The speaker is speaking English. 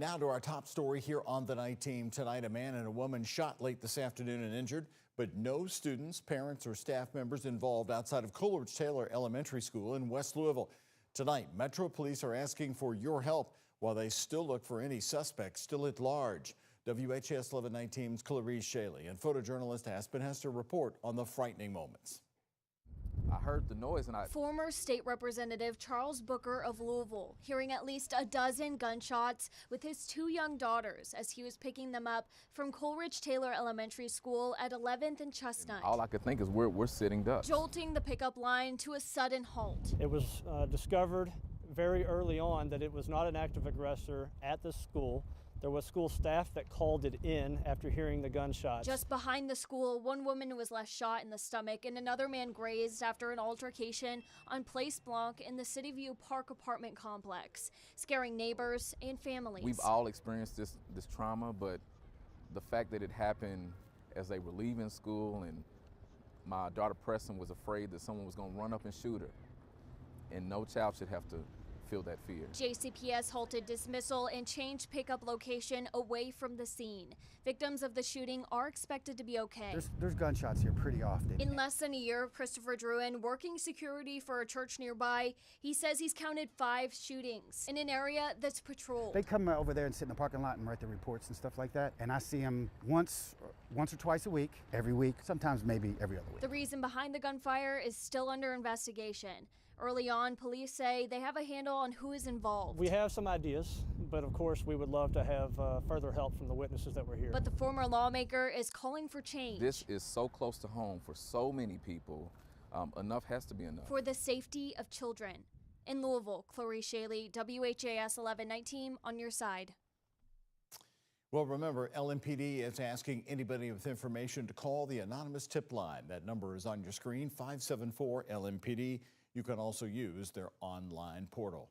Now to our top story here on the night team tonight. A man and a woman shot late this afternoon and injured, but no students, parents, or staff members involved outside of Coleridge-Taylor Elementary School in West Louisville. Tonight, Metro Police are asking for your help while they still look for any suspects still at large. WHAS 1119's Clarice Shaley and photojournalist Aspen Hester report on the frightening moments. I heard the noise and Former State Representative Charles Booker of Louisville hearing at least a dozen gunshots with his two young daughters as he was picking them up from Coleridge-Taylor Elementary School at 11th and Chestnut. All I could think is we're sitting ducks. Jolting the pickup line to a sudden halt. It was discovered very early on that it was not an active aggressor at the school. There was school staff that called it in after hearing the gunshots. Just behind the school, one woman was left shot in the stomach and another man grazed after an altercation on Place Blanc in the City View Park apartment complex, scaring neighbors and families. We've all experienced this trauma, but the fact that it happened as they were leaving school, and my daughter Preston was afraid that someone was going to run up and shoot her, and no child should have to feel that fear. JCPS halted dismissal and changed pickup location away from the scene. Victims of the shooting are expected to be okay. There's gunshots here pretty often. In less than a year, Christopher Druin, working security for a church nearby, he says he's counted 5 shootings in an area that's patrolled. They come over there and sit in the parking lot and write their reports and stuff like that. And I see them once or twice a week, every week, sometimes maybe every other week. The reason behind the gunfire is still under investigation. Early on, police say they have a handle on who is involved. We have some ideas, but of course we would love to have further help from the witnesses that were here. But the former lawmaker is calling for change. This is so close to home for so many people. Enough has to be enough. For the safety of children. In Louisville, Clarice Shaley, WHAS 1119 on your side. Well, remember, LMPD is asking anybody with information to call the anonymous tip line. That number is on your screen, 574 LMPD. You can also use their online portal.